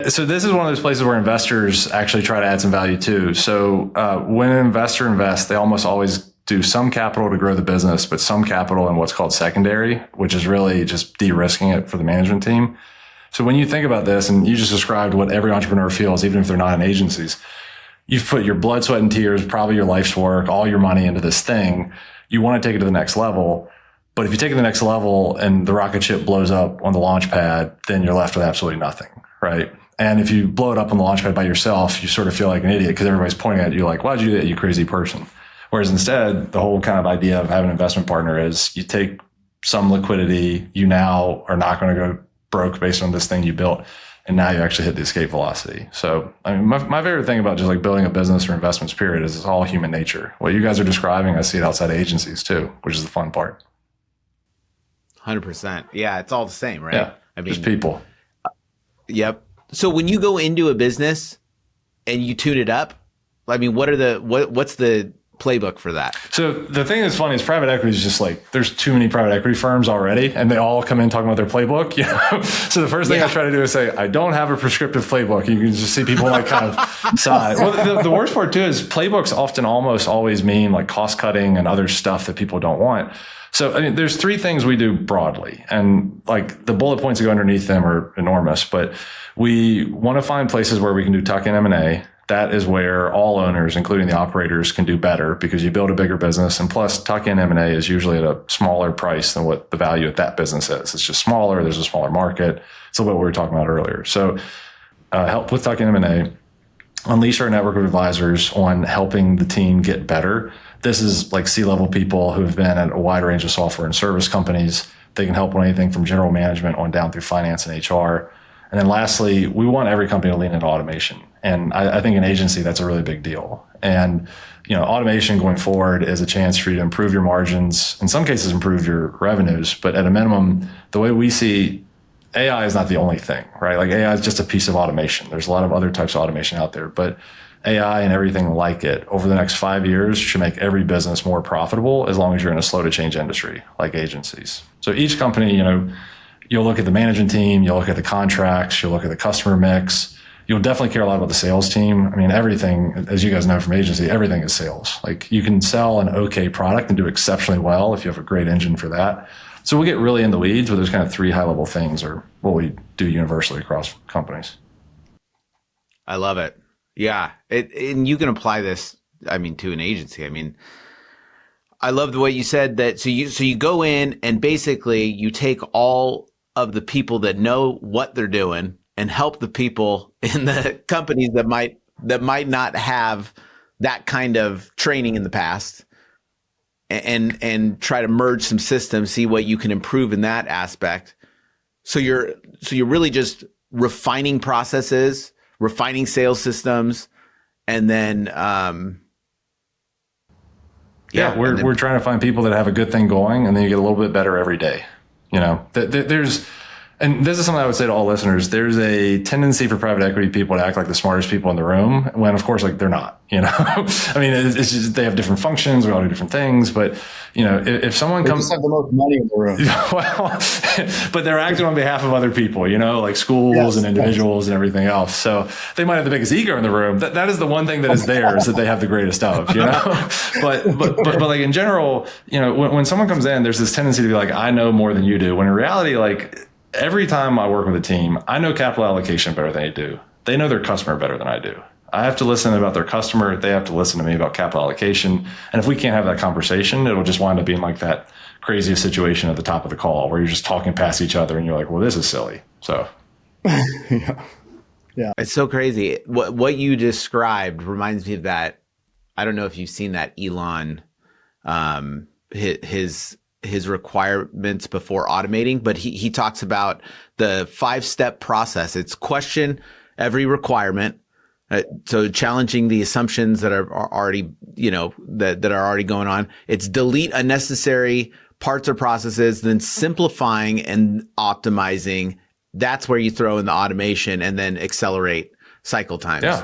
So this is one of those places where investors actually try to add some value too. So when an investor invests, they almost always do some capital to grow the business, but some capital in what's called secondary, which is really just de-risking it for the management team. So when you think about this, and you just described what every entrepreneur feels, even if they're not in agencies, you've put your blood, sweat, and tears, probably your life's work, all your money into this thing. You want to take it to the next level. But if you take it to the next level and the rocket ship blows up on the launch pad, then you're left with absolutely nothing, right? And if you blow it up on the launch pad by yourself, you sort of feel like an idiot because everybody's pointing at you like, why'd you do that, you crazy person? Whereas instead, the whole kind of idea of having an investment partner is you take some liquidity, you now are not going to go broke based on this thing you built. And now you actually hit the escape velocity. So, I mean, my favorite thing about just like building a business or investments period is it's all human nature. What you guys are describing, I see it outside of agencies too, which is the fun part. 100%. Yeah. It's all the same, right? Yeah. I mean, just people. Yep. So when you go into a business and you tune it up, I mean, what's the playbook for that? So the thing that's funny is private equity is just like, there's too many private equity firms already, and they all come in talking about their playbook. You know? So the first thing I try to do is say, I don't have a prescriptive playbook. You can just see people like kind of sigh. Well, the worst part too is playbooks often almost always mean like cost cutting and other stuff that people don't want. So, I mean, there's three things we do broadly, and like the bullet points that go underneath them are enormous, but we want to find places where we can do tuck-in M&A. That is where all owners, including the operators, can do better because you build a bigger business. And plus, tuck-in M&A is usually at a smaller price than what the value of that business is. It's just smaller. There's a smaller market. It's a little bit what we were talking about earlier. So help with tuck-in M&A, unleash our network of advisors on helping the team get better. This is like C-level people who have been at a wide range of software and service companies. They can help on anything from general management on down through finance and HR. And then lastly, we want every company to lean into automation. And I think in agency, that's a really big deal. And, you know, automation going forward is a chance for you to improve your margins, in some cases, improve your revenues. But at a minimum, the way we see AI is not the only thing, right? Like AI is just a piece of automation. There's a lot of other types of automation out there, but AI and everything like it over the next 5 years should make every business more profitable as long as you're in a slow to change industry like agencies. So each company, you know, you'll look at the management team, you'll look at the contracts, you'll look at the customer mix. You'll definitely care a lot about the sales team. I mean, everything, as you guys know from agency, everything is sales. Like you can sell an okay product and do exceptionally well if you have a great engine for that. So we'll get really in the weeds, but there's kind of three high level things or what we do universally across companies. I love it. Yeah. And you can apply this, I mean, to an agency. I mean, I love the way you said that. So you go in and basically you take all of the people that know what they're doing and help the people in the companies that might not have that kind of training in the past, and try to merge some systems, see what you can improve in that aspect. So you're really just refining processes, refining sales systems, and then we're trying to find people that have a good thing going, and then you get a little bit better every day. You know, and this is something I would say to all listeners. There's a tendency for private equity people to act like the smartest people in the room, when of course, like they're not, you know. I mean, it's just, they have different functions, we all do different things, but you know, if someone they just have the most money in the room. Well, but they're acting on behalf of other people, you know, like schools and individuals and everything else. So they might have the biggest ego in the room. That is the one thing that is theirs that they have the greatest of, you know. but like in general, you know, when someone comes in, there's this tendency to be like, I know more than you do. When in reality, like every time I work with a team, I know capital allocation better than they do. They know their customer better than I do. I have to listen about their customer. They have to listen to me about capital allocation. And if we can't have that conversation, it'll just wind up being like that craziest situation at the top of the call where you're just talking past each other and you're like, well, this is silly. So yeah. It's so crazy. What you described reminds me of that. I don't know if you've seen that Elon, his requirements before automating, but he talks about the 5-step process. It's question every requirement. So challenging the assumptions that are already, you know, that are already going on. It's delete unnecessary parts or processes, then simplifying and optimizing. That's where you throw in the automation and then accelerate cycle times. Yeah.